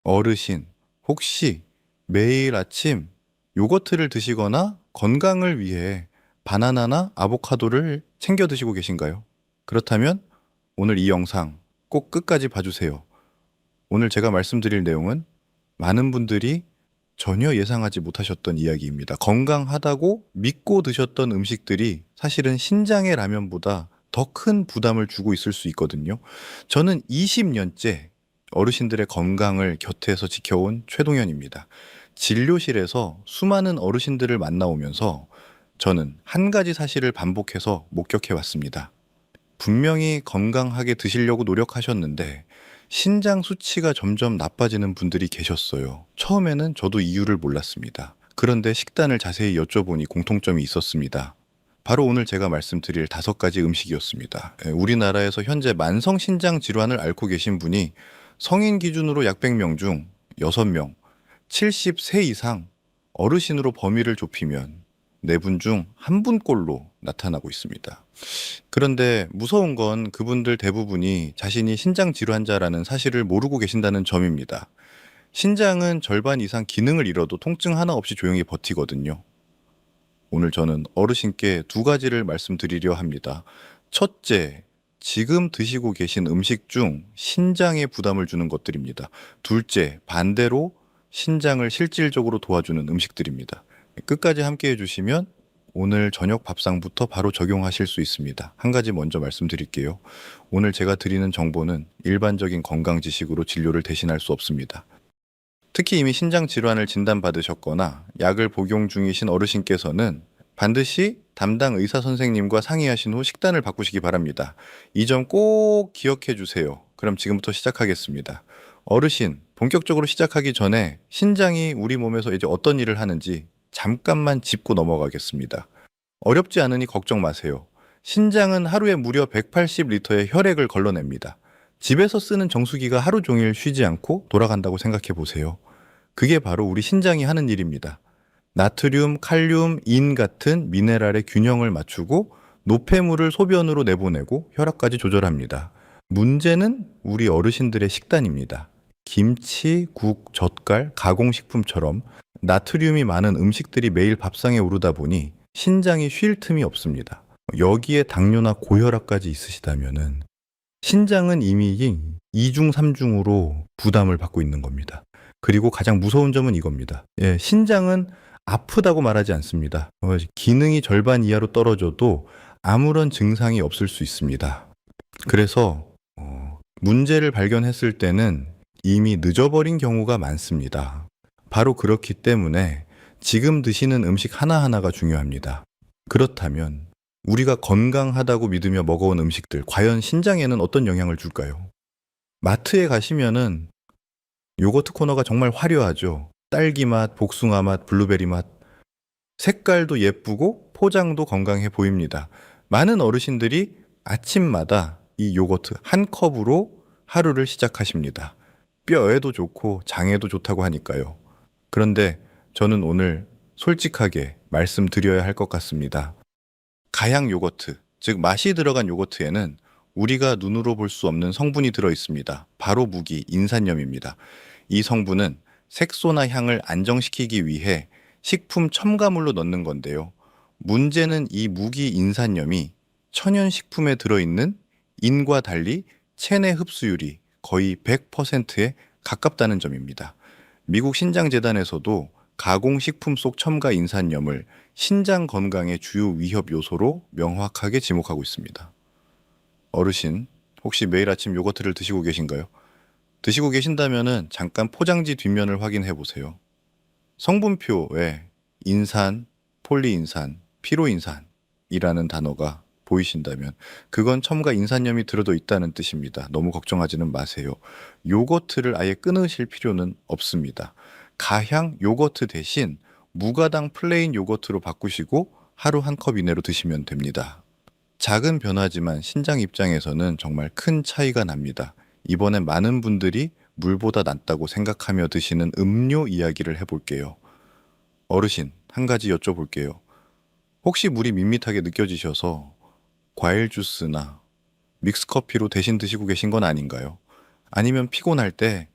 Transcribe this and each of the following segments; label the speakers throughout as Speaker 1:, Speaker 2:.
Speaker 1: 어르신, 혹시 매일 아침 요거트를 드시거나 건강을 위해 바나나나 아보카도를 챙겨 드시고 계신가요? 그렇다면 오늘 이 영상 꼭 끝까지 봐주세요. 오늘 제가 말씀드릴 내용은 많은 분들이 전혀 예상하지 못하셨던 이야기입니다. 건강하다고 믿고 드셨던 음식들이 사실은 신장의 라면보다 더 큰 부담을 주고 있을 수 있거든요. 저는 20년째 어르신들의 건강을 곁에서 지켜온 최동현입니다. 진료실에서 수많은 어르신들을 만나오면서 저는 한 가지 사실을 반복해서 목격해 왔습니다. 분명히 건강하게 드시려고 노력하셨는데 신장 수치가 점점 나빠지는 분들이 계셨어요. 처음에는 저도 이유를 몰랐습니다. 그런데 식단을 자세히 여쭤보니 공통점이 있었습니다. 바로 오늘 제가 말씀드릴 5가지 음식이었습니다. 우리나라에서 현재 만성 신장 질환을 앓고 계신 분이 성인 기준으로 약 100명 중 6명, 70세 이상 어르신으로 범위를 좁히면 4분 중 1분꼴로 나타나고 있습니다. 그런데 무서운 건 그분들 대부분이 자신이 신장 질환자라는 사실을 모르고 계신다는 점입니다. 신장은 절반 이상 기능을 잃어도 통증 하나 없이 조용히 버티거든요. 오늘 저는 어르신께 2가지를 말씀드리려 합니다. 첫째, 지금 드시고 계신 음식 중 신장에 부담을 주는 것들입니다. 둘째, 반대로 신장을 실질적으로 도와주는 음식들입니다. 끝까지 함께 해주시면 오늘 저녁 밥상부터 바로 적용하실 수 있습니다. 한 가지 먼저 말씀드릴게요. 오늘 제가 드리는 정보는 일반적인 건강 지식으로 진료를 대신할 수 없습니다. 특히 이미 신장 질환을 진단받으셨거나 약을 복용 중이신 어르신께서는 반드시 담당 의사 선생님과 상의하신 후 식단을 바꾸시기 바랍니다. 이 점 꼭 기억해 주세요. 그럼 지금부터 시작하겠습니다. 어르신, 본격적으로 시작하기 전에 신장이 우리 몸에서 이제 어떤 일을 하는지 잠깐만 짚고 넘어가겠습니다. 어렵지 않으니 걱정 마세요. 신장은 하루에 무려 180리터의 혈액을 걸러냅니다. 집에서 쓰는 정수기가 하루 종일 쉬지 않고 돌아간다고 생각해 보세요. 그게 바로 우리 신장이 하는 일입니다. 나트륨, 칼륨, 인 같은 미네랄의 균형을 맞추고 노폐물을 소변으로 내보내고 혈압까지 조절합니다. 문제는 우리 어르신들의 식단입니다. 김치, 국, 젓갈, 가공식품처럼 나트륨이 많은 음식들이 매일 밥상에 오르다 보니 신장이 쉴 틈이 없습니다. 여기에 당뇨나 고혈압까지 있으시다면은 신장은 이미 2중, 3중으로 부담을 받고 있는 겁니다. 그리고 가장 무서운 점은 이겁니다. 신장은 아프다고 말하지 않습니다. 기능이 절반 이하로 떨어져도 아무런 증상이 없을 수 있습니다. 그래서 문제를 발견했을 때는 이미 늦어버린 경우가 많습니다. 바로 그렇기 때문에 지금 드시는 음식 하나하나가 중요합니다. 그렇다면 우리가 건강하다고 믿으며 먹어온 음식들, 과연 신장에는 어떤 영향을 줄까요? 마트에 가시면은 요거트 코너가 정말 화려하죠. 딸기 맛, 복숭아 맛, 블루베리 맛. 색깔도 예쁘고 포장도 건강해 보입니다. 많은 어르신들이 아침마다 이 요거트 한 컵으로 하루를 시작하십니다. 뼈에도 좋고 장에도 좋다고 하니까요. 그런데 저는 오늘 솔직하게 말씀드려야 할 것 같습니다. 가양 요거트, 즉 맛이 들어간 요거트에는 우리가 눈으로 볼 수 없는 성분이 들어 있습니다. 바로 무기 인산염입니다. 이 성분은 색소나 향을 안정시키기 위해 식품 첨가물로 넣는 건데요. 문제는 이 무기 인산염이 천연 식품에 들어있는 인과 달리 체내 흡수율이 거의 100%에 가깝다는 점입니다. 미국 신장재단에서도 가공식품 속 첨가 인산염을 신장 건강의 주요 위협 요소로 명확하게 지목하고 있습니다. 어르신, 혹시 매일 아침 요거트를 드시고 계신가요? 드시고 계신다면 잠깐 포장지 뒷면을 확인해 보세요. 성분표에 인산, 폴리인산, 피로인산이라는 단어가 보이신다면 그건 첨가 인산염이 들어도 있다는 뜻입니다. 너무 걱정하지는 마세요. 요거트를 아예 끊으실 필요는 없습니다. 가향 요거트 대신 무가당 플레인 요거트로 바꾸시고 하루 한 컵 이내로 드시면 됩니다. 작은 변화지만 신장 입장에서는 정말 큰 차이가 납니다. 이번엔 많은 분들이 물보다 낫다고 생각하며 드시는 음료 이야기를 해볼게요. 어르신, 한 가지 여쭤볼게요. 혹시 물이 밋밋하게 느껴지셔서 과일 주스나 믹스커피로 대신 드시고 계신 건 아닌가요? 아니면 피곤할 때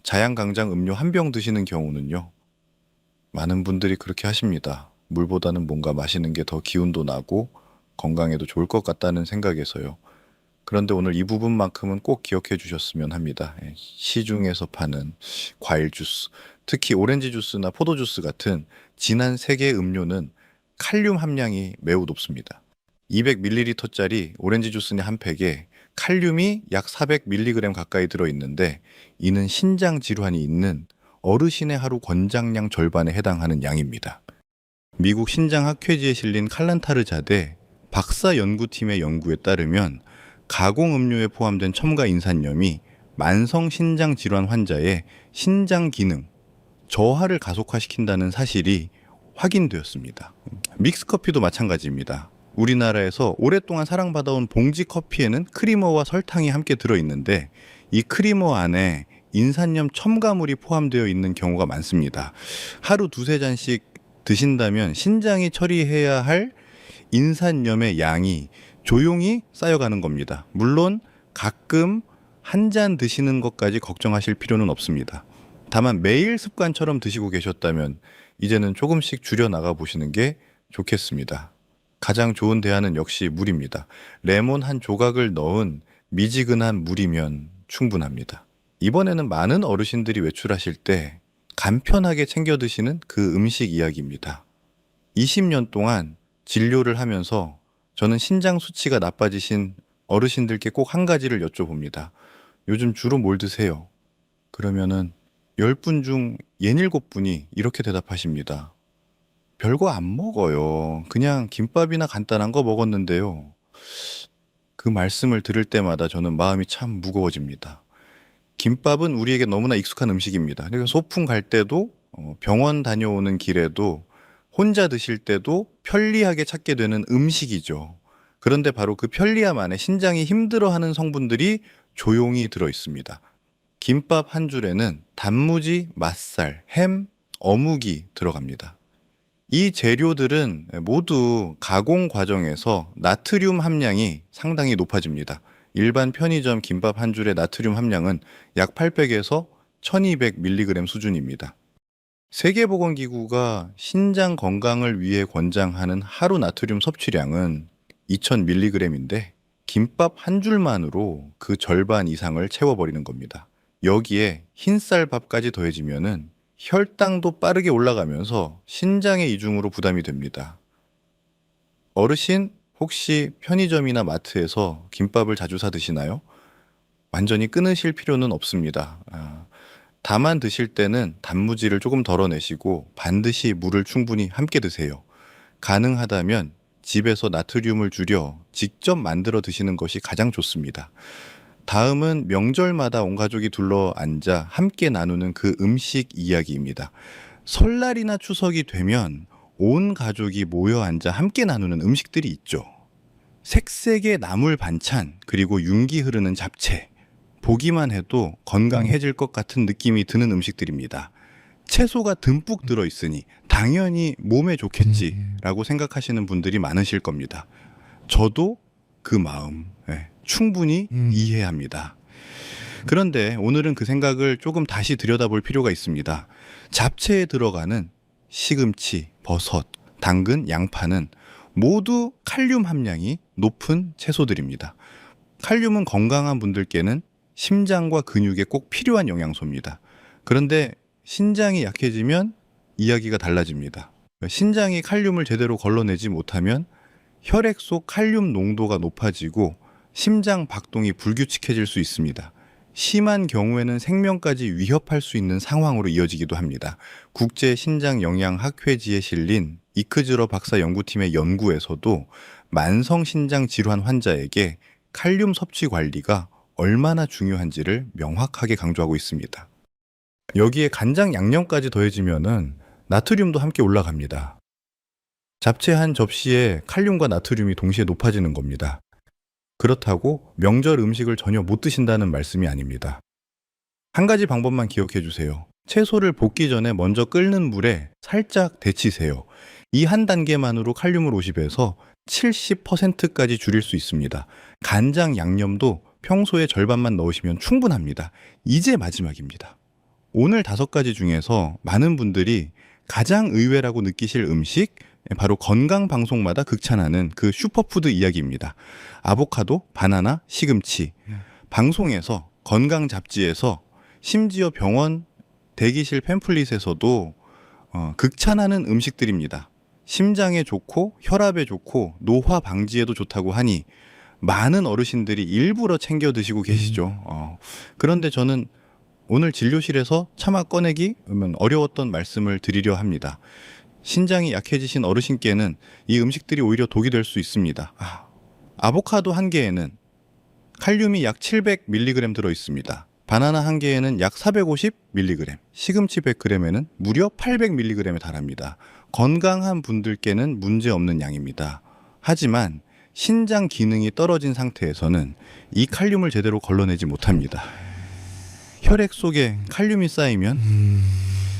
Speaker 1: 자양강장 음료 한 병 드시는 경우는요. 많은 분들이 그렇게 하십니다. 물보다는 뭔가 마시는 게 더 기운도 나고 건강에도 좋을 것 같다는 생각에서요. 그런데 오늘 이 부분만큼은 꼭 기억해 주셨으면 합니다. 시중에서 파는 과일 주스, 특히 오렌지 주스나 포도 주스 같은 진한 세계 음료는 칼륨 함량이 매우 높습니다. 200ml짜리 오렌지 주스의 한 팩에 칼륨이 약 400mg 가까이 들어있는데 이는 신장 질환이 있는 어르신의 하루 권장량 절반에 해당하는 양입니다. 미국 신장학회지에 실린 칼란타르 자대 박사 연구팀의 연구에 따르면 가공 음료에 포함된 첨가 인산염이 만성 신장 질환 환자의 신장 기능 저하를 가속화시킨다는 사실이 확인되었습니다. 믹스커피도 마찬가지입니다. 우리나라에서 오랫동안 사랑받아온 봉지 커피에는 크리머와 설탕이 함께 들어있는데 이 크리머 안에 인산염 첨가물이 포함되어 있는 경우가 많습니다. 하루 두세 잔씩 드신다면 신장이 처리해야 할 인산염의 양이 조용히 쌓여가는 겁니다. 물론 가끔 한 잔 드시는 것까지 걱정하실 필요는 없습니다. 다만 매일 습관처럼 드시고 계셨다면 이제는 조금씩 줄여나가 보시는 게 좋겠습니다. 가장 좋은 대안은 역시 물입니다. 레몬 한 조각을 넣은 미지근한 물이면 충분합니다. 이번에는 많은 어르신들이 외출하실 때 간편하게 챙겨 드시는 그 음식 이야기입니다. 20년 동안 진료를 하면서 저는 신장 수치가 나빠지신 어르신들께 꼭 한 가지를 여쭤봅니다. 요즘 주로 뭘 드세요? 그러면은 10분 중 67분이 이렇게 대답하십니다. 별거 안 먹어요. 그냥 김밥이나 간단한 거 먹었는데요. 그 말씀을 들을 때마다 저는 마음이 참 무거워집니다. 김밥은 우리에게 너무나 익숙한 음식입니다. 그러니까 소풍 갈 때도 병원 다녀오는 길에도 혼자 드실 때도 편리하게 찾게 되는 음식이죠. 그런데 바로 그 편리함 안에 신장이 힘들어하는 성분들이 조용히 들어 있습니다. 김밥 한 줄에는 단무지, 맛살, 햄, 어묵이 들어갑니다. 이 재료들은 모두 가공 과정에서 나트륨 함량이 상당히 높아집니다. 일반 편의점 김밥 한 줄의 나트륨 함량은 약 800에서 1200mg 수준입니다. 세계보건기구가 신장 건강을 위해 권장하는 하루 나트륨 섭취량은 2000mg인데 김밥 한 줄만으로 그 절반 이상을 채워버리는 겁니다. 여기에 흰쌀밥까지 더해지면은 혈당도 빠르게 올라가면서 신장의 이중으로 부담이 됩니다. 어르신 혹시 편의점이나 마트에서 김밥을 자주 사 드시나요? 완전히 끊으실 필요는 없습니다. 다만 드실 때는 단무지를 조금 덜어내시고 반드시 물을 충분히 함께 드세요. 가능하다면 집에서 나트륨을 줄여 직접 만들어 드시는 것이 가장 좋습니다. 다음은 명절마다 온 가족이 둘러 앉아 함께 나누는 그 음식 이야기입니다. 설날이나 추석이 되면 온 가족이 모여 앉아 함께 나누는 음식들이 있죠. 색색의 나물 반찬, 그리고 윤기 흐르는 잡채. 보기만 해도 건강해질 것 같은 느낌이 드는 음식들입니다. 채소가 듬뿍 들어있으니 당연히 몸에 좋겠지라고 생각하시는 분들이 많으실 겁니다. 저도 그 마음 충분히 이해합니다. 그런데 오늘은 그 생각을 조금 다시 들여다볼 필요가 있습니다. 잡채에 들어가는 시금치, 버섯, 당근, 양파는 모두 칼륨 함량이 높은 채소들입니다. 칼륨은 건강한 분들께는 심장과 근육에 꼭 필요한 영양소입니다. 그런데 신장이 약해지면 이야기가 달라집니다. 신장이 칼륨을 제대로 걸러내지 못하면 혈액 속 칼륨 농도가 높아지고 심장 박동이 불규칙해질 수 있습니다. 심한 경우에는 생명까지 위협할 수 있는 상황으로 이어지기도 합니다. 국제신장영양학회지에 실린 이크즈러 박사 연구팀의 연구에서도 만성신장 질환 환자에게 칼륨 섭취 관리가 얼마나 중요한지를 명확하게 강조하고 있습니다. 여기에 간장 양념까지 더해지면은 나트륨도 함께 올라갑니다. 잡채 한 접시에 칼륨과 나트륨이 동시에 높아지는 겁니다. 그렇다고 명절 음식을 전혀 못 드신다는 말씀이 아닙니다. 한 가지 방법만 기억해 주세요. 채소를 볶기 전에 먼저 끓는 물에 살짝 데치세요. 이 한 단계만으로 칼륨을 50에서 70%까지 줄일 수 있습니다. 간장 양념도 평소에 절반만 넣으시면 충분합니다. 이제 마지막입니다. 오늘 5가지 중에서 많은 분들이 가장 의외라고 느끼실 음식, 바로 건강 방송마다 극찬하는 그 슈퍼푸드 이야기입니다. 아보카도, 바나나, 시금치. 방송에서, 건강 잡지에서, 심지어 병원 대기실 팸플릿에서도 극찬하는 음식들입니다. 심장에 좋고 혈압에 좋고 노화 방지에도 좋다고 하니 많은 어르신들이 일부러 챙겨 드시고 계시죠. 그런데 저는 오늘 진료실에서 차마 꺼내기 어려웠던 말씀을 드리려 합니다. 신장이 약해지신 어르신께는 이 음식들이 오히려 독이 될 수 있습니다. 아보카도 한 개에는 칼륨이 약 700mg 들어 있습니다. 바나나 한 개에는 약 450mg, 시금치 100g에는 무려 800mg에 달합니다. 건강한 분들께는 문제없는 양입니다. 하지만 신장 기능이 떨어진 상태에서는 이 칼륨을 제대로 걸러내지 못합니다. 혈액 속에 칼륨이 쌓이면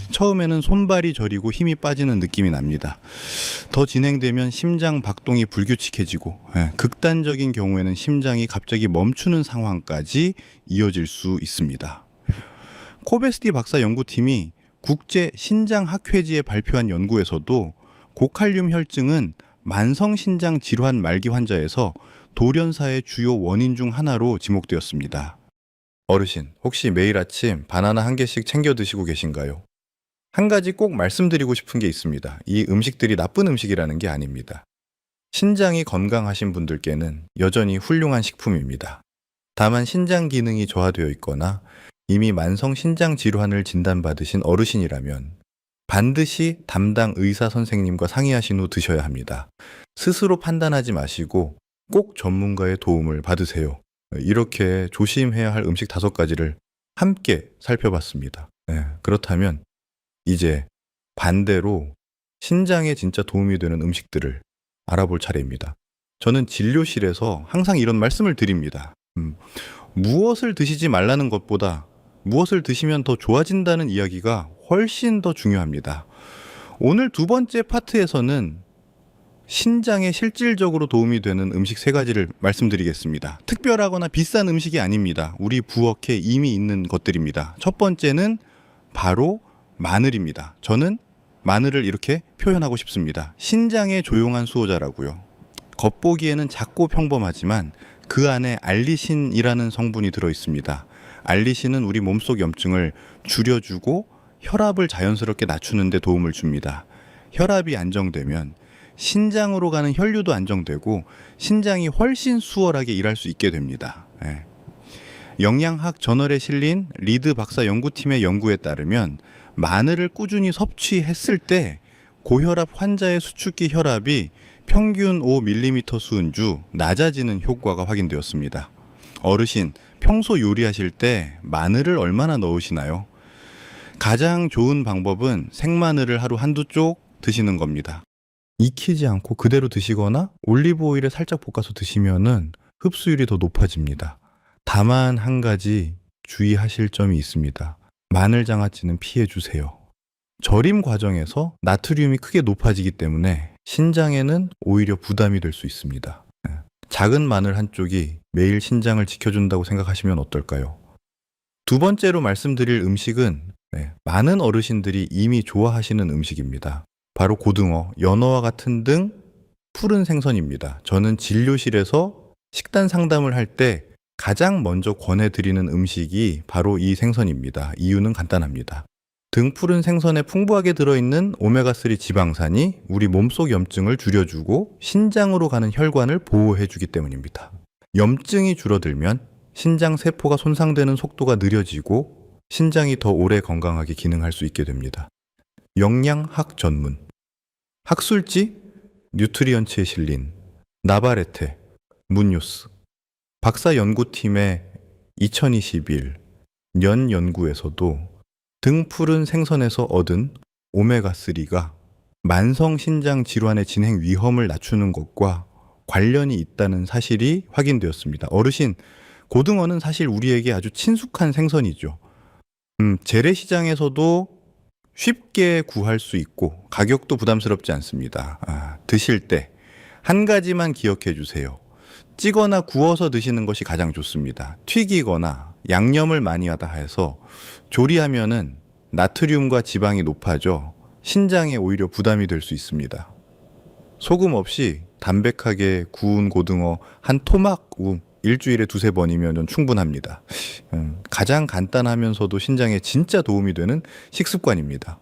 Speaker 1: 처음에는 손발이 저리고 힘이 빠지는 느낌이 납니다. 더 진행되면 심장 박동이 불규칙해지고 극단적인 경우에는 심장이 갑자기 멈추는 상황까지 이어질 수 있습니다. 코베스티 박사 연구팀이 국제 신장학회지에 발표한 연구에서도 고칼륨 혈증은 만성신장 질환 말기 환자에서 돌연사의 주요 원인 중 하나로 지목되었습니다. 어르신, 혹시 매일 아침 바나나 한 개씩 챙겨 드시고 계신가요? 한 가지 꼭 말씀드리고 싶은 게 있습니다. 이 음식들이 나쁜 음식이라는 게 아닙니다. 신장이 건강하신 분들께는 여전히 훌륭한 식품입니다. 다만 신장 기능이 저하되어 있거나 이미 만성 신장 질환을 진단받으신 어르신이라면 반드시 담당 의사 선생님과 상의하신 후 드셔야 합니다. 스스로 판단하지 마시고 꼭 전문가의 도움을 받으세요. 이렇게 조심해야 할 음식 5가지를 함께 살펴봤습니다. 그렇다면 이제 반대로 신장에 진짜 도움이 되는 음식들을 알아볼 차례입니다. 저는 진료실에서 항상 이런 말씀을 드립니다. 무엇을 드시지 말라는 것보다 무엇을 드시면 더 좋아진다는 이야기가 훨씬 더 중요합니다. 오늘 2번째 파트에서는 신장에 실질적으로 도움이 되는 음식 3가지를 말씀드리겠습니다. 특별하거나 비싼 음식이 아닙니다. 우리 부엌에 이미 있는 것들입니다. 첫 번째는 바로 마늘입니다. 저는 마늘을 이렇게 표현하고 싶습니다. 신장의 조용한 수호자라고요. 겉보기에는 작고 평범하지만 그 안에 알리신이라는 성분이 들어 있습니다. 알리신은 우리 몸속 염증을 줄여주고 혈압을 자연스럽게 낮추는 데 도움을 줍니다. 혈압이 안정되면 신장으로 가는 혈류도 안정되고 신장이 훨씬 수월하게 일할 수 있게 됩니다. 영양학 저널에 실린 리드 박사 연구팀의 연구에 따르면 마늘을 꾸준히 섭취했을 때 고혈압 환자의 수축기 혈압이 평균 5mm 수은주 낮아지는 효과가 확인되었습니다. 어르신, 평소 요리하실 때 마늘을 얼마나 넣으시나요? 가장 좋은 방법은 생마늘을 하루 1~2쪽 드시는 겁니다. 익히지 않고 그대로 드시거나 올리브 오일에 살짝 볶아서 드시면은 흡수율이 더 높아집니다. 다만 한 가지 주의하실 점이 있습니다. 마늘 장아찌는 피해 주세요. 절임 과정에서 나트륨이 크게 높아지기 때문에 신장에는 오히려 부담이 될 수 있습니다. 작은 마늘 한쪽이 매일 신장을 지켜준다고 생각하시면 어떨까요? 2번째로 말씀드릴 음식은 많은 어르신들이 이미 좋아하시는 음식입니다. 바로 고등어, 연어와 같은 등 푸른 생선입니다. 저는 진료실에서 식단 상담을 할 때 가장 먼저 권해드리는 음식이 바로 이 생선입니다. 이유는 간단합니다. 등푸른 생선에 풍부하게 들어있는 오메가3 지방산이 우리 몸속 염증을 줄여주고 신장으로 가는 혈관을 보호해주기 때문입니다. 염증이 줄어들면 신장 세포가 손상되는 속도가 느려지고 신장이 더 오래 건강하게 기능할 수 있게 됩니다. 영양학 전문 학술지 뉴트리언츠에 실린 나바레테, 문요스 박사 연구팀의 2021 년 연구에서도 등푸른 생선에서 얻은 오메가3가 만성신장 질환의 진행 위험을 낮추는 것과 관련이 있다는 사실이 확인되었습니다. 어르신, 고등어는 사실 우리에게 아주 친숙한 생선이죠. 재래시장에서도 쉽게 구할 수 있고 가격도 부담스럽지 않습니다. 드실 때 한 가지만 기억해 주세요. 찌거나 구워서 드시는 것이 가장 좋습니다. 튀기거나 양념을 많이 하다 해서 조리하면은 나트륨과 지방이 높아져 신장에 오히려 부담이 될 수 있습니다. 소금 없이 담백하게 구운 고등어 한 토막 일주일에 두세 번이면 충분합니다. 가장 간단하면서도 신장에 진짜 도움이 되는 식습관입니다.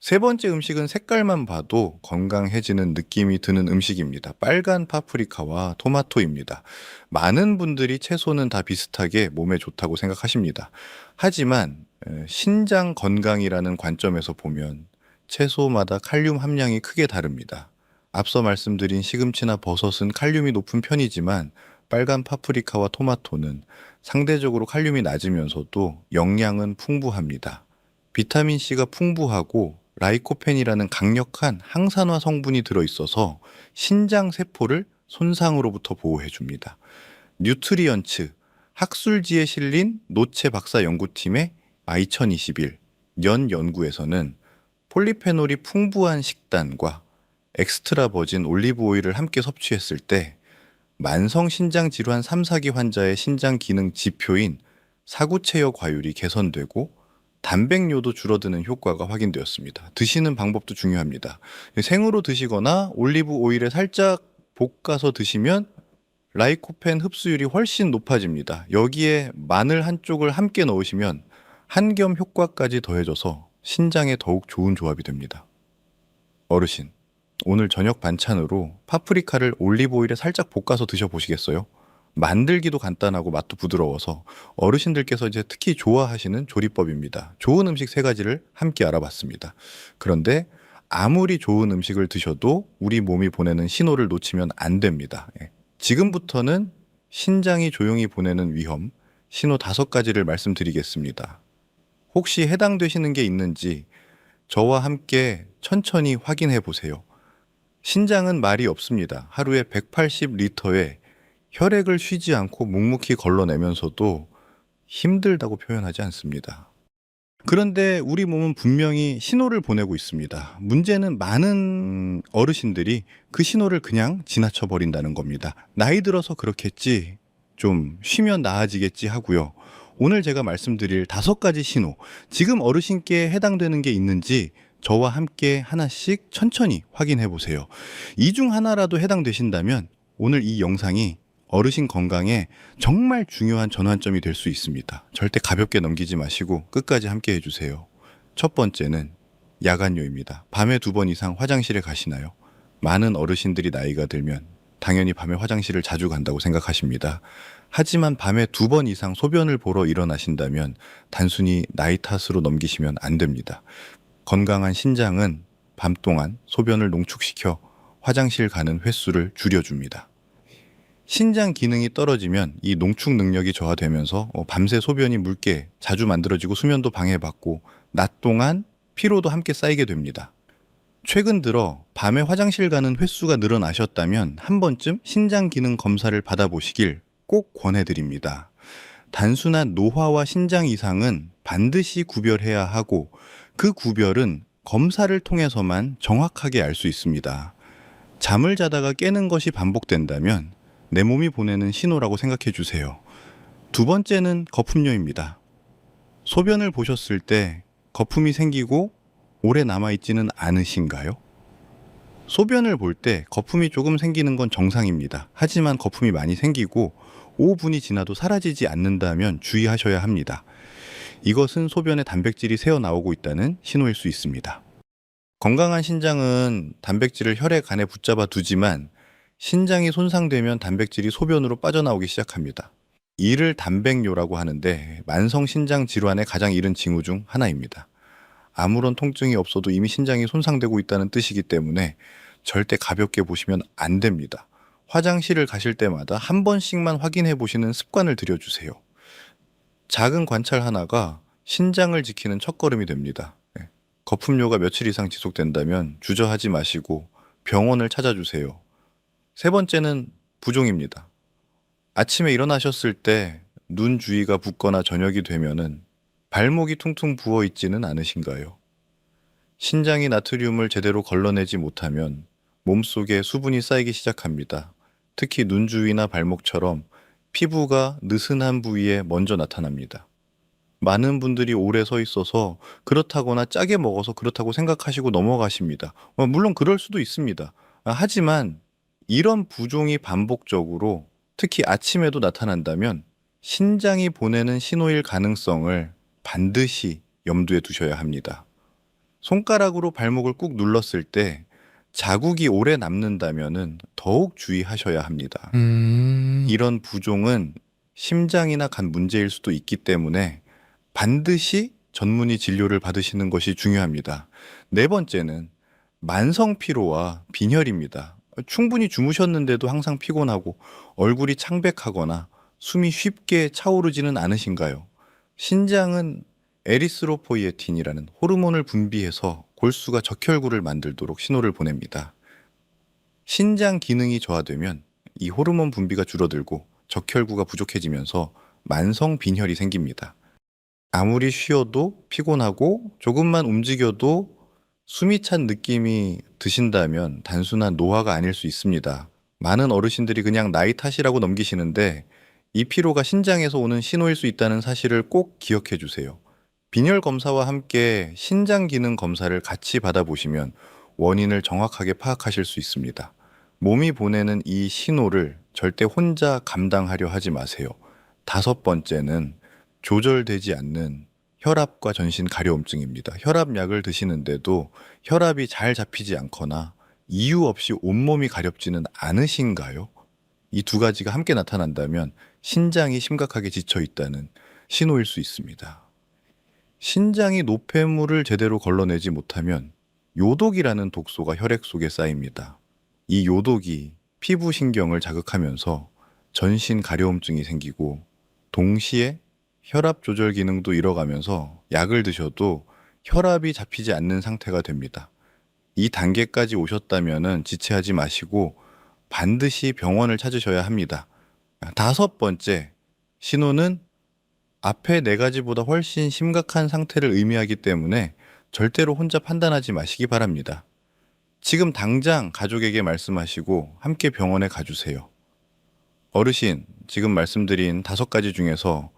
Speaker 1: 세 번째 음식은 색깔만 봐도 건강해지는 느낌이 드는 음식입니다. 빨간 파프리카와 토마토입니다. 많은 분들이 채소는 다 비슷하게 몸에 좋다고 생각하십니다. 하지만 신장 건강이라는 관점에서 보면 채소마다 칼륨 함량이 크게 다릅니다. 앞서 말씀드린 시금치나 버섯은 칼륨이 높은 편이지만 빨간 파프리카와 토마토는 상대적으로 칼륨이 낮으면서도 영양은 풍부합니다. 비타민C가 풍부하고 라이코펜이라는 강력한 항산화 성분이 들어있어서 신장 세포를 손상으로부터 보호해줍니다. 뉴트리언츠, 학술지에 실린 노체 박사 연구팀의 2021 년 연구에서는 폴리페놀이 풍부한 식단과 엑스트라 버진 올리브 오일을 함께 섭취했을 때 만성 신장 질환 3, 4기 환자의 신장 기능 지표인 사구체여 과율이 개선되고 단백뇨도 줄어드는 효과가 확인되었습니다. 드시는 방법도 중요합니다. 생으로 드시거나 올리브 오일에 살짝 볶아서 드시면 라이코펜 흡수율이 훨씬 높아집니다. 여기에 마늘 한쪽을 함께 넣으시면 한겸 효과까지 더해져서 신장에 더욱 좋은 조합이 됩니다. 어르신, 오늘 저녁 반찬으로 파프리카를 올리브 오일에 살짝 볶아서 드셔보시겠어요? 만들기도 간단하고 맛도 부드러워서 어르신들께서 이제 특히 좋아하시는 조리법입니다. 좋은 음식 세 가지를 함께 알아봤습니다. 그런데 아무리 좋은 음식을 드셔도 우리 몸이 보내는 신호를 놓치면 안 됩니다. 지금부터는 신장이 조용히 보내는 위험, 신호 5가지를 말씀드리겠습니다. 혹시 해당되시는 게 있는지 저와 함께 천천히 확인해 보세요. 신장은 말이 없습니다. 하루에 180리터의 혈액을 쉬지 않고 묵묵히 걸러내면서도 힘들다고 표현하지 않습니다. 그런데 우리 몸은 분명히 신호를 보내고 있습니다. 문제는 많은 어르신들이 그 신호를 그냥 지나쳐 버린다는 겁니다. 나이 들어서 그렇겠지, 좀 쉬면 나아지겠지 하고요. 오늘 제가 말씀드릴 5가지 신호, 지금 어르신께 해당되는 게 있는지 저와 함께 하나씩 천천히 확인해 보세요. 이 중 하나라도 해당되신다면 오늘 이 영상이 어르신 건강에 정말 중요한 전환점이 될 수 있습니다. 절대 가볍게 넘기지 마시고 끝까지 함께 해주세요. 첫 번째는 야간요입니다. 밤에 2번 이상 화장실에 가시나요? 많은 어르신들이 나이가 들면 당연히 밤에 화장실을 자주 간다고 생각하십니다. 하지만 밤에 2번 이상 소변을 보러 일어나신다면 단순히 나이 탓으로 넘기시면 안 됩니다. 건강한 신장은 밤 동안 소변을 농축시켜 화장실 가는 횟수를 줄여줍니다. 신장 기능이 떨어지면 이 농축 능력이 저하되면서 밤새 소변이 묽게 자주 만들어지고 수면도 방해받고 낮 동안 피로도 함께 쌓이게 됩니다. 최근 들어 밤에 화장실 가는 횟수가 늘어나셨다면 한 번쯤 신장 기능 검사를 받아보시길 꼭 권해드립니다. 단순한 노화와 신장 이상은 반드시 구별해야 하고 그 구별은 검사를 통해서만 정확하게 알 수 있습니다. 잠을 자다가 깨는 것이 반복된다면 내 몸이 보내는 신호라고 생각해 주세요. 2번째는 거품료입니다. 소변을 보셨을 때 거품이 생기고 오래 남아있지는 않으신가요? 소변을 볼 때 거품이 조금 생기는 건 정상입니다. 하지만 거품이 많이 생기고 5분이 지나도 사라지지 않는다면 주의하셔야 합니다. 이것은 소변에 단백질이 새어나오고 있다는 신호일 수 있습니다. 건강한 신장은 단백질을 혈액 안에 붙잡아 두지만 신장이 손상되면 단백질이 소변으로 빠져나오기 시작합니다. 이를 단백뇨라고 하는데 만성 신장 질환의 가장 이른 징후 중 하나입니다. 아무런 통증이 없어도 이미 신장이 손상되고 있다는 뜻이기 때문에 절대 가볍게 보시면 안 됩니다. 화장실을 가실 때마다 한 번씩만 확인해 보시는 습관을 들여주세요. 작은 관찰 하나가 신장을 지키는 첫걸음이 됩니다. 거품료가 며칠 이상 지속된다면 주저하지 마시고 병원을 찾아주세요. 세 번째는 부종입니다. 아침에 일어나셨을 때 눈 주위가 붓거나 저녁이 되면은 발목이 퉁퉁 부어 있지는 않으신가요? 신장이 나트륨을 제대로 걸러내지 못하면 몸속에 수분이 쌓이기 시작합니다. 특히 눈 주위나 발목처럼 피부가 느슨한 부위에 먼저 나타납니다. 많은 분들이 오래 서 있어서 그렇다거나 짜게 먹어서 그렇다고 생각하시고 넘어가십니다. 물론 그럴 수도 있습니다. 하지만 이런 부종이 반복적으로 특히 아침에도 나타난다면 신장이 보내는 신호일 가능성을 반드시 염두에 두셔야 합니다. 손가락으로 발목을 꾹 눌렀을 때 자국이 오래 남는다면은 더욱 주의하셔야 합니다. 이런 부종은 심장이나 간 문제일 수도 있기 때문에 반드시 전문의 진료를 받으시는 것이 중요합니다. 네 번째는 만성 피로와 빈혈입니다. 충분히 주무셨는데도 항상 피곤하고 얼굴이 창백하거나 숨이 쉽게 차오르지는 않으신가요? 신장은 에리스로포이에틴이라는 호르몬을 분비해서 골수가 적혈구를 만들도록 신호를 보냅니다. 신장 기능이 저하되면 이 호르몬 분비가 줄어들고 적혈구가 부족해지면서 만성 빈혈이 생깁니다. 아무리 쉬어도 피곤하고 조금만 움직여도 숨이 찬 느낌이 드신다면 단순한 노화가 아닐 수 있습니다. 많은 어르신들이 그냥 나이 탓이라고 넘기시는데 이 피로가 신장에서 오는 신호일 수 있다는 사실을 꼭 기억해 주세요. 빈혈 검사와 함께 신장 기능 검사를 같이 받아보시면 원인을 정확하게 파악하실 수 있습니다. 몸이 보내는 이 신호를 절대 혼자 감당하려 하지 마세요. 다섯 번째는 조절되지 않는 혈압과 전신 가려움증입니다. 혈압약을 드시는데도 혈압이 잘 잡히지 않거나 이유 없이 온몸이 가렵지는 않으신가요? 이 두 가지가 함께 나타난다면 신장이 심각하게 지쳐 있다는 신호일 수 있습니다. 신장이 노폐물을 제대로 걸러내지 못하면 요독이라는 독소가 혈액 속에 쌓입니다. 이 요독이 피부 신경을 자극하면서 전신 가려움증이 생기고 동시에 혈압 조절 기능도 잃어가면서 약을 드셔도 혈압이 잡히지 않는 상태가 됩니다. 이 단계까지 오셨다면 지체하지 마시고 반드시 병원을 찾으셔야 합니다. 다섯 번째, 신호는 앞에 네 가지보다 훨씬 심각한 상태를 의미하기 때문에 절대로 혼자 판단하지 마시기 바랍니다. 지금 당장 가족에게 말씀하시고 함께 병원에 가주세요. 어르신, 지금 말씀드린 다섯 가지 중에서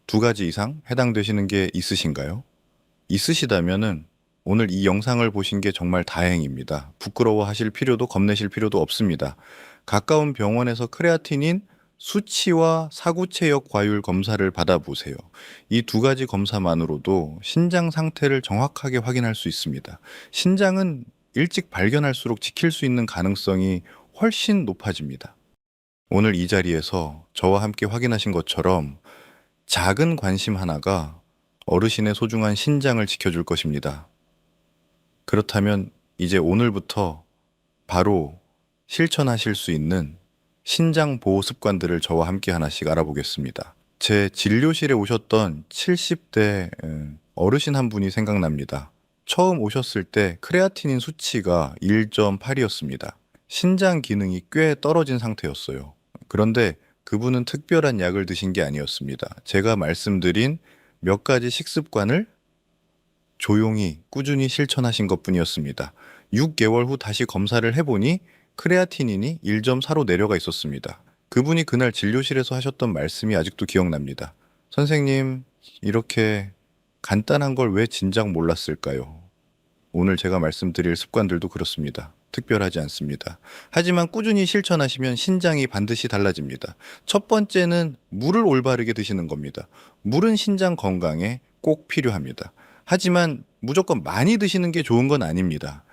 Speaker 1: 두 가지 이상 해당되시는 게 있으신가요? 있으시다면은 오늘 이 영상을 보신 게 정말 다행입니다. 부끄러워하실 필요도 겁내실 필요도 없습니다. 가까운 병원에서 크레아틴인 수치와 사구체역 과율 검사를 받아보세요. 이 두 가지 검사만으로도 신장 상태를 정확하게 확인할 수 있습니다. 신장은 일찍 발견할수록 지킬 수 있는 가능성이 훨씬 높아집니다. 오늘 이 자리에서 저와 함께 확인하신 것처럼 작은 관심 하나가 어르신의 소중한 신장을 지켜줄 것입니다. 그렇다면 이제 오늘부터 바로 실천하실 수 있는 신장 보호 습관들을 저와 함께 하나씩 알아보겠습니다. 제 진료실에 오셨던 70대 어르신 한 분이 생각납니다. 처음 오셨을 때 크레아티닌 수치가 1.8이었습니다. 신장 기능이 꽤 떨어진 상태였어요. 그런데 그분은 특별한 약을 드신 게 아니었습니다. 제가 말씀드린 몇 가지 식습관을 조용히 꾸준히 실천하신 것뿐이었습니다. 6개월 후 다시 검사를 해보니 크레아티닌이 1.4로 내려가 있었습니다. 그분이 그날 진료실에서 하셨던 말씀이 아직도 기억납니다. 선생님, 이렇게 간단한 걸 왜 진작 몰랐을까요? 오늘 제가 말씀드릴 습관들도 그렇습니다. 특별하지 않습니다. 하지만 꾸준히 실천하시면 신장이 반드시 달라집니다. 첫 번째는 물을 올바르게 드시는 겁니다. 물은 신장 건강에 꼭 필요합니다. 하지만 무조건 많이 드시는 게 좋은 건 아닙니다.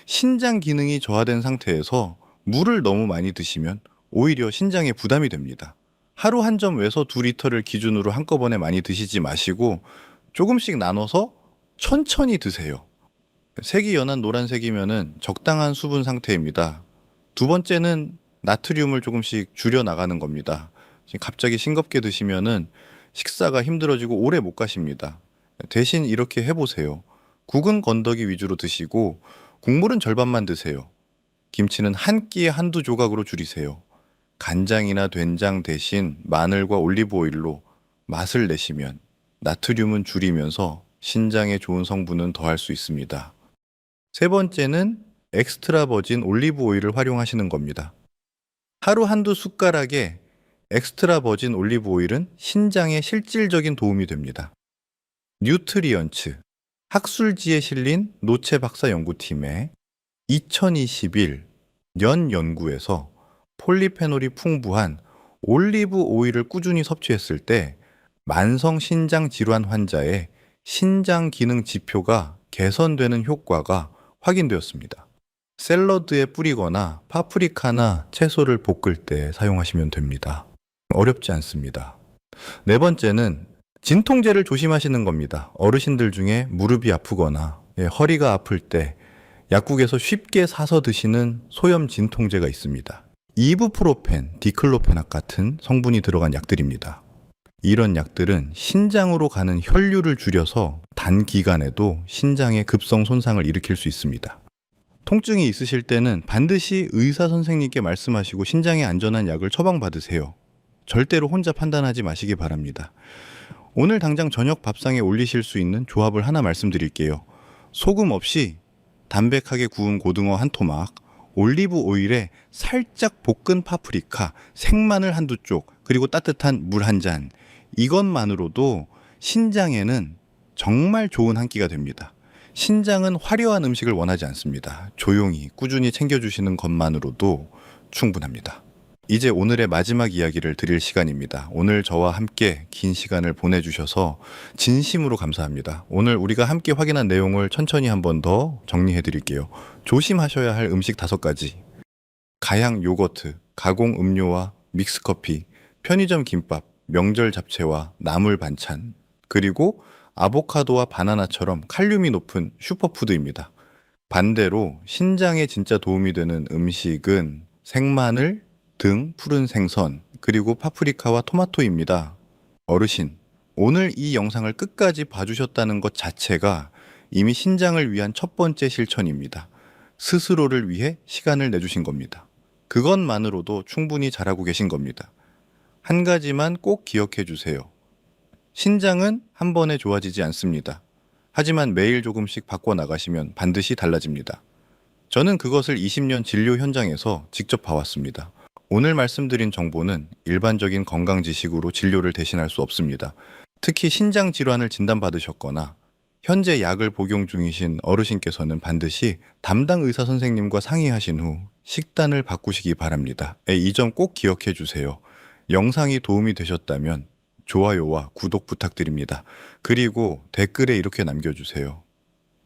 Speaker 1: 신장 기능이 저하된 상태에서 물을 너무 많이 드시면 오히려 신장에 부담이 됩니다. 하루 한 점 외서 2리터를 기준으로 한꺼번에 많이 드시지 마시고 조금씩 나눠서 천천히 드세요. 색이 연한 노란색이면은 적당한 수분 상태입니다. 두 번째는 나트륨을 조금씩 줄여 나가는 겁니다. 갑자기 싱겁게 드시면은 식사가 힘들어지고 오래 못 가십니다. 대신 이렇게 해보세요. 국은 건더기 위주로 드시고 국물은 절반만 드세요. 김치는 한 끼에 한두 조각으로 줄이세요. 간장이나 된장 대신 마늘과 올리브 오일로 맛을 내시면 나트륨은 줄이면서 신장에 좋은 성분은 더할 수 있습니다. 세 번째는 엑스트라 버진 올리브 오일을 활용하시는 겁니다. 하루 한두 숟가락의 엑스트라 버진 올리브 오일은 신장에 실질적인 도움이 됩니다. 뉴트리언츠 학술지에 실린 노체 박사 연구팀의 2021 년 연구에서 폴리페놀이 풍부한 올리브 오일을 꾸준히 섭취했을 때 만성 신장 질환 환자의 신장 기능 지표가 개선되는 효과가 확인되었습니다. 샐러드에 뿌리거나 파프리카나 채소를 볶을 때 사용하시면 됩니다. 어렵지 않습니다. 네 번째는 진통제를 조심하시는 겁니다. 어르신들 중에 무릎이 아프거나 허리가 아플 때 약국에서 쉽게 사서 드시는 소염 진통제가 있습니다. 이부프로펜, 디클로페낙 같은 성분이 들어간 약들입니다. 이런 약들은 신장으로 가는 혈류를 줄여서 단기간에도 신장에 급성 손상을 일으킬 수 있습니다. 통증이 있으실 때는 반드시 의사 선생님께 말씀하시고 신장에 안전한 약을 처방받으세요. 절대로 혼자 판단하지 마시기 바랍니다. 오늘 당장 저녁 밥상에 올리실 수 있는 조합을 하나 말씀드릴게요. 소금 없이 담백하게 구운 고등어 한 토막, 올리브 오일에 살짝 볶은 파프리카, 생마늘 한두 쪽, 그리고 따뜻한 물 한 잔. 이것만으로도 신장에는 정말 좋은 한 끼가 됩니다. 신장은 화려한 음식을 원하지 않습니다. 조용히 꾸준히 챙겨주시는 것만으로도 충분합니다. 이제 오늘의 마지막 이야기를 드릴 시간입니다. 오늘 저와 함께 긴 시간을 보내주셔서 진심으로 감사합니다. 오늘 우리가 함께 확인한 내용을 천천히 한 번 더 정리해 드릴게요. 조심하셔야 할 음식 5가지. 가양 요거트, 가공 음료와 믹스커피, 편의점 김밥, 명절 잡채와 나물 반찬, 그리고 아보카도와 바나나처럼 칼륨이 높은 슈퍼푸드입니다. 반대로 신장에 진짜 도움이 되는 음식은 생마늘, 등 푸른 생선, 그리고 파프리카와 토마토입니다. 어르신, 오늘 이 영상을 끝까지 봐주셨다는 것 자체가 이미 신장을 위한 첫 번째 실천입니다. 스스로를 위해 시간을 내주신 겁니다. 그것만으로도 충분히 잘하고 계신 겁니다. 한 가지만 꼭 기억해 주세요. 신장은 한 번에 좋아지지 않습니다. 하지만 매일 조금씩 바꿔나가시면 반드시 달라집니다. 저는 그것을 20년 진료 현장에서 직접 봐왔습니다. 오늘 말씀드린 정보는 일반적인 건강 지식으로 진료를 대신할 수 없습니다. 특히 신장 질환을 진단받으셨거나 현재 약을 복용 중이신 어르신께서는 반드시 담당 의사 선생님과 상의하신 후 식단을 바꾸시기 바랍니다. 이 점 꼭 기억해 주세요. 영상이 도움이 되셨다면 좋아요와 구독 부탁드립니다. 그리고 댓글에 이렇게 남겨주세요.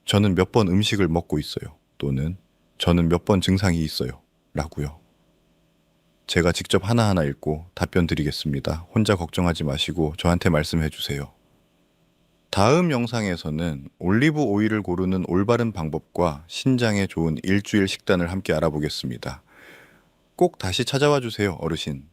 Speaker 1: 저는 몇 번 음식을 먹고 있어요. 또는 저는 몇 번 증상이 있어요. 라고요. 제가 직접 하나하나 읽고 답변 드리겠습니다. 혼자 걱정하지 마시고 저한테 말씀해 주세요. 다음 영상에서는 올리브 오일을 고르는 올바른 방법과 신장에 좋은 일주일 식단을 함께 알아보겠습니다. 꼭 다시 찾아와 주세요, 어르신.